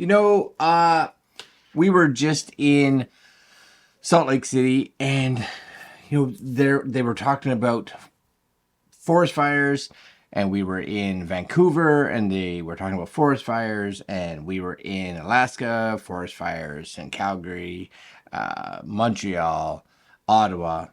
You know, we were just in Salt Lake City, and they were talking about forest fires, and we were in Vancouver, and they were talking about forest fires, and we were in Alaska, forest fires, and Calgary, Montreal, Ottawa.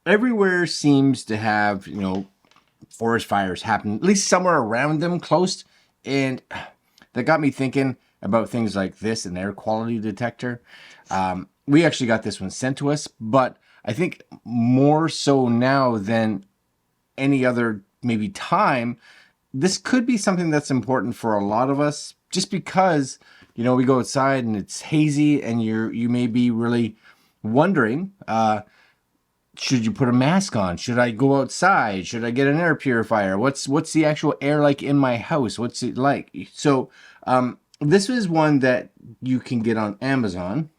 Everywhere seems to have forest fires happen, at least somewhere around them, close, and that got me thinking about things like this, an air quality detector. We actually got this one sent to us, but I think more so now than any other maybe time, this could be something that's important for a lot of us, just because we go outside and it's hazy, and you may be really wondering, should you put a mask on? Should I go outside? Should I get an air purifier? What's the actual air like in my house? What's it like? So this is one that you can get on Amazon,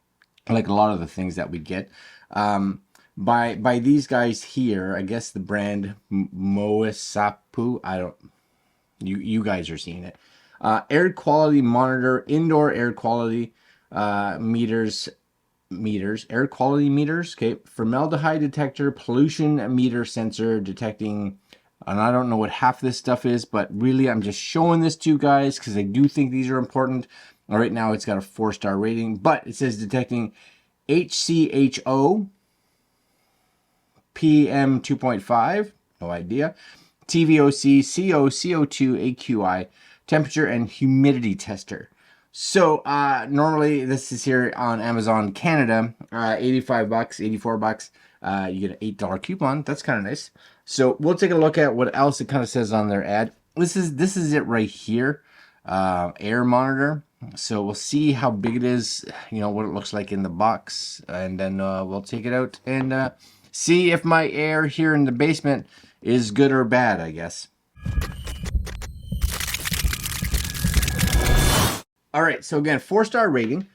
like a lot of the things that we get. By these guys here, I guess the brand Moesapu. I don't. You guys are seeing it. Air quality monitor, indoor air quality meters, air quality meters. Okay, formaldehyde detector, pollution meter sensor detecting. And I don't know what half this stuff is, but really I'm just showing this to you guys because I do think these are important. All right, now it's got a 4-star rating, but it says detecting HCHO, PM 2.5, no idea, TVOC, CO, CO2, AQI, temperature and humidity tester. So normally this is here on Amazon Canada, $85, $84. You get an $8 coupon. That's kind of nice. So we'll take a look at what else it kind of says on their ad. This is it right here, air monitor. So we'll see how big it is, what it looks like in the box, and then we'll take it out and see if my air here in the basement is good or bad, I guess. All right, so again, 4-star rating.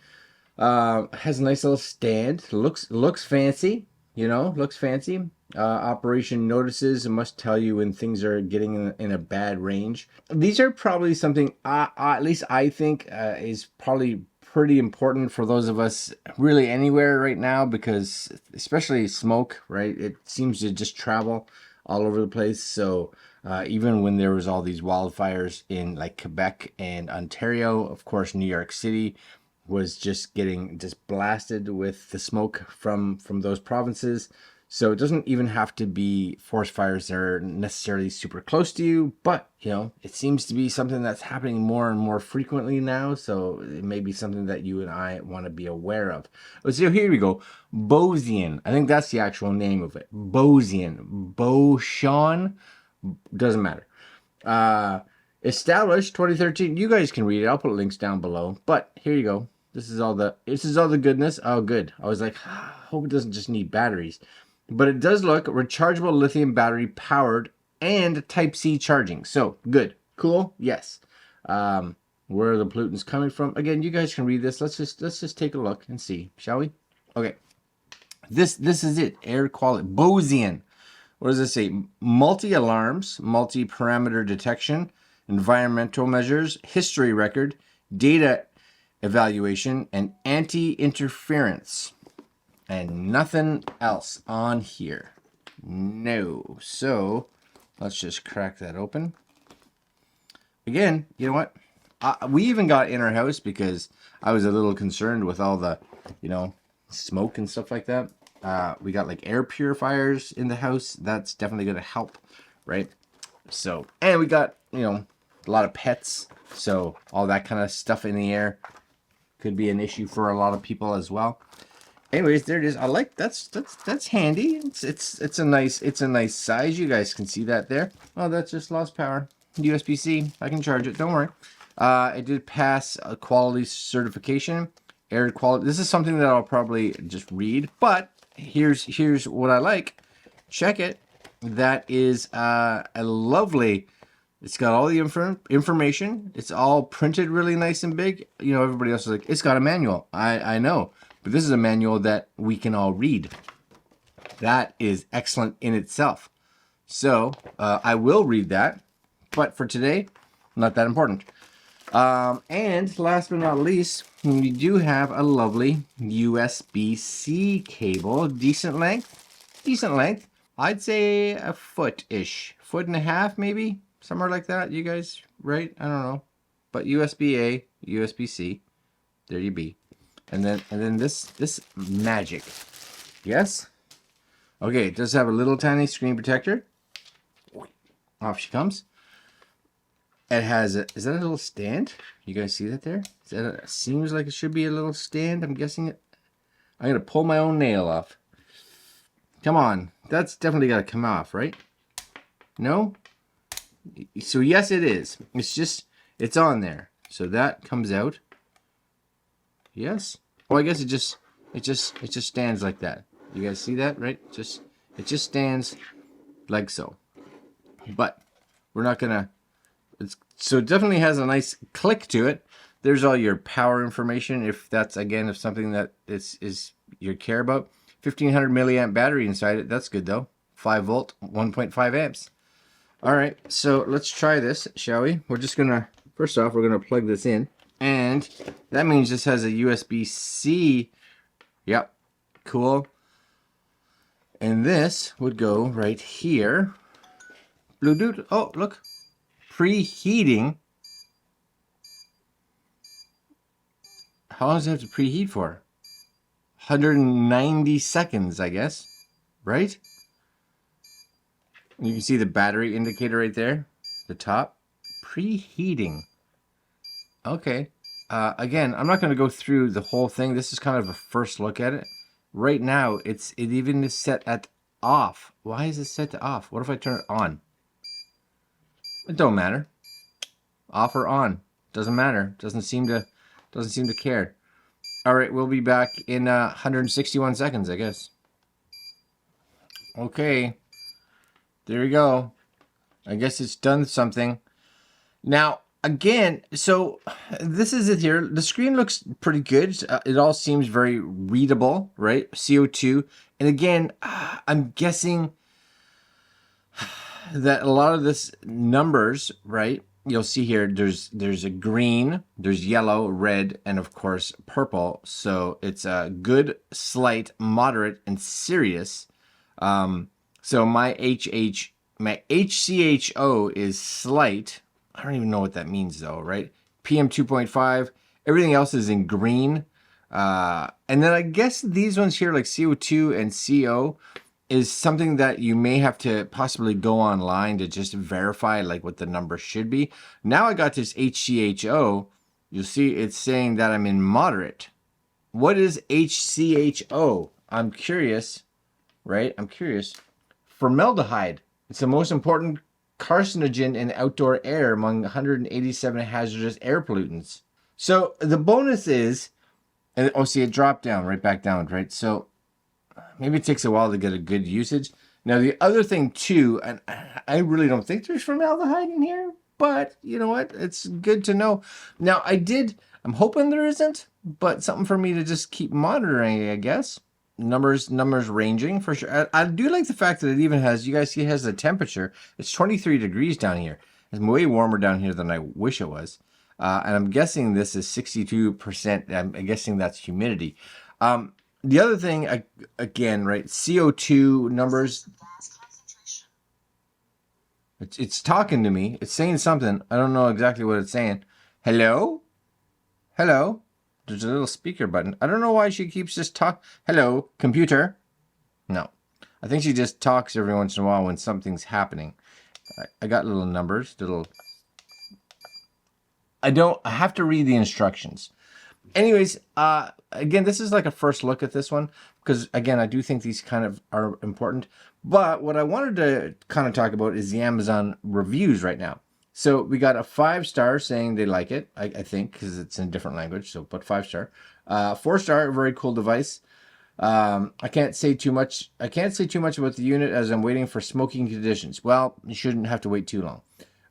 Has a nice little stand. Looks fancy. Looks fancy. Operation notices and must tell you when things are getting in a bad range. These are probably something, at least I think, is probably pretty important for those of us really anywhere right now, because especially smoke, right? It seems to just travel all over the place. So even when there was all these wildfires in like Quebec and Ontario, of course, New York City was just getting blasted with the smoke from those provinces. So it doesn't even have to be forest fires that are necessarily super close to you, but it seems to be something that's happening more and more frequently now. So it may be something that you and I want to be aware of. So here we go. Bosean. I think that's the actual name of it. Bosean. Bosean. Doesn't matter. Established 2013. You guys can read it. I'll put links down below. But here you go. This is all the goodness. Oh, good. I was like, hope it doesn't just need batteries. But it does look rechargeable lithium battery powered and Type-C charging. So good. Cool. Yes. Where are the pollutants coming from? Again, you guys can read this. Let's just take a look and see, shall we? Okay. This is it. Air quality. Bosean. What does it say? Multi-alarms, multi-parameter detection, environmental measures, history record, data evaluation, and anti-interference. And nothing else on here. No. So let's just crack that open. Again, you know what? We even got in our house because I was a little concerned with all the, smoke and stuff like that. We got like air purifiers in the house. That's definitely going to help, right? So, and we got, a lot of pets. So all that kind of stuff in the air could be an issue for a lot of people as well. Anyways, there it is. I like that's handy. It's a nice size. You guys can see that there. Oh, that's just lost power. USB-C. I can charge it. Don't worry. It did pass a quality certification. Air quality. This is something that I'll probably just read, but here's what I like. Check it. That is a lovely. It's got all the information. It's all printed really nice and big. Everybody else is like, it's got a manual. I know. But this is a manual that we can all read. That is excellent in itself. So I will read that. But for today, not that important. And last but not least, we do have a lovely USB-C cable. Decent length. Decent length. I'd say a foot-ish. Foot and a half, maybe? Somewhere like that, you guys, right? I don't know. But USB-A, USB-C. There you be. And then this magic. Yes? Okay, it does have a little tiny screen protector. Off she comes. It has a, is that a little stand? You guys see that there? Is that a, seems like it should be a little stand. I'm guessing it. I'm going to pull my own nail off. Come on. That's definitely got to come off, right? No? So yes, it is. It's just, it's on there. So that comes out. Yes. Oh, I guess it just stands like that. You guys see that, right? It just stands like so. But we're not gonna. So it definitely has a nice click to it. There's all your power information. If that's again, if something that is you care about. 1500 milliamp battery inside it. That's good though. 5 volt, 1.5 amps. All right, so let's try this, shall we? We're just gonna, first off, we're gonna plug this in. And that means this has a USB-C. Yep, cool. And this would go right here. Bluetooth, oh, look. Preheating. How long does it have to preheat for? 190 seconds, I guess. Right? You can see the battery indicator right there. The top. Preheating. Okay. Again, I'm not going to go through the whole thing. This is kind of a first look at it. Right now, it even is set at off. Why is it set to off? What if I turn it on? It don't matter. Off or on. Doesn't matter. Doesn't seem to care. All right, we'll be back in 161 seconds, I guess. Okay. There we go. I guess it's done something. Now, again, so this is it here. The screen looks pretty good. It all seems very readable, right? CO2. And again, I'm guessing that a lot of this numbers, right? You'll see here, there's a green, there's yellow, red, and of course, purple. So it's a good, slight, moderate, and serious. So my HCHO is slight. I don't even know what that means though, right? PM 2.5. Everything else is in green. And then I guess these ones here, like CO2 and CO, is something that you may have to possibly go online to just verify like what the number should be. Now I got this HCHO. You'll see it's saying that I'm in moderate. What is HCHO? I'm curious, right? I'm curious. Formaldehyde. It's the most important carcinogen in outdoor air among 187 hazardous air pollutants. So the bonus is, and oh, see, it dropped down, right back down, right? So maybe it takes a while to get a good usage. Now, the other thing too, and I really don't think there's formaldehyde in here, but you know what? It's good to know. Now, I'm hoping there isn't, but something for me to just keep monitoring, I guess. Numbers ranging for sure. I do like the fact that it even has, you guys see it has the temperature. It's 23 degrees down here. It's way warmer down here than I wish it was. And I'm guessing this is 62%. I'm guessing that's humidity. The other thing, again, right, CO2 numbers. It's talking to me. It's saying something. I don't know exactly what it's saying. Hello? Hello? There's a little speaker button. I don't know why she keeps just hello, computer. No. I think she just talks every once in a while when something's happening. I got little numbers, I have to read the instructions. Anyways, again, this is like a first look at this one because, again, I do think these kind of are important. But what I wanted to kind of talk about is the Amazon reviews right now. So we got a 5-star saying they like it, I think, because it's in a different language. So, but 5-star, 4-star, very cool device. I can't say too much. I can't say too much about the unit as I'm waiting for smoking conditions. Well, you shouldn't have to wait too long.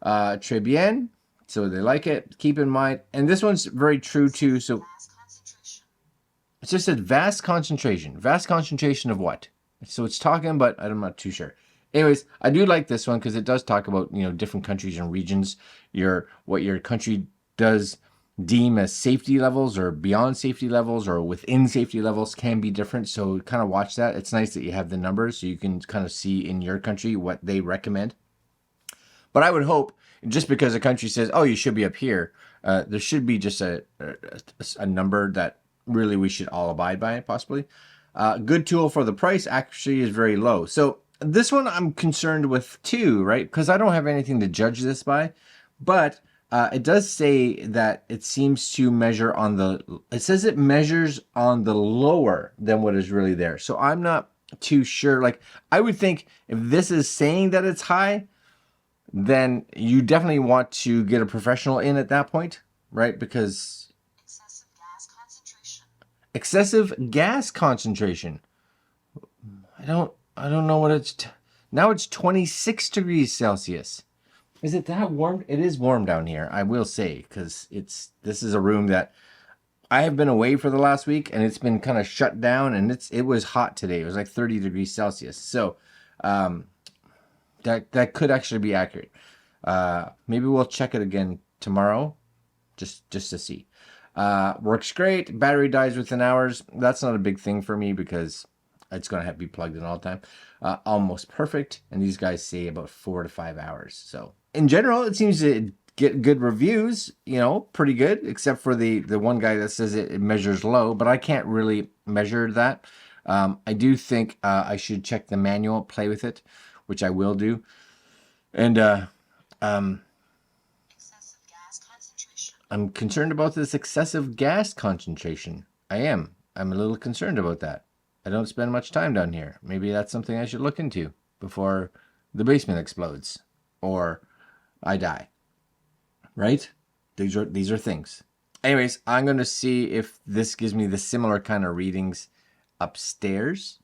Très bien. So they like it. Keep in mind, and this one's very true too. So it's just a vast concentration. Vast concentration of what? So it's talking, but I'm not too sure. Anyways, I do like this one because it does talk about, different countries and regions, what your country does deem as safety levels or beyond safety levels or within safety levels can be different. So kind of watch that. It's nice that you have the numbers so you can kind of see in your country what they recommend. But I would hope, just because a country says, oh, you should be up here, there should be just a number that really we should all abide by, possibly. Good tool for the price actually is very low. So this one I'm concerned with too, right? Because I don't have anything to judge this by. But it does say that it seems to measure on the, it says it measures on the lower than what is really there. So I'm not too sure. Like, I would think if this is saying that it's high, then you definitely want to get a professional in at that point, right? Because excessive gas concentration. I don't know what it's now. It's 26 degrees Celsius. Is it that warm? It is warm down here, I will say, because this is a room that I have been away for the last week, and it's been kind of shut down, and it was hot today. It was like 30 degrees Celsius. So that could actually be accurate. Maybe we'll check it again tomorrow, just to see. Works great. Battery dies within hours. That's not a big thing for me because it's going to have to be plugged in all the time. Almost perfect. And these guys say about 4 to 5 hours. So in general, it seems to get good reviews, pretty good, except for the one guy that says it measures low, but I can't really measure that. I do think I should check the manual, play with it, which I will do. And excessive gas concentration. I'm concerned about this excessive gas concentration. I am. I'm a little concerned about that. I don't spend much time down here. Maybe that's something I should look into before the basement explodes or I die. Right? These are things. Anyways, I'm going to see if this gives me the similar kind of readings upstairs.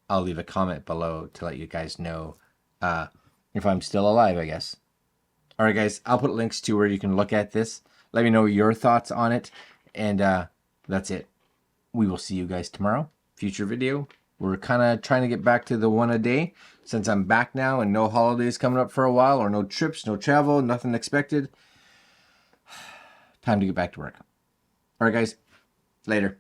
I'll leave a comment below to let you guys know if I'm still alive, I guess. All right, guys, I'll put links to where you can look at this. Let me know your thoughts on it. And that's it. We will see you guys tomorrow. Future video. We're kind of trying to get back to the one a day since I'm back now and no holidays coming up for a while, or no trips, no travel, nothing expected. Time to get back to work. All right, guys. Later.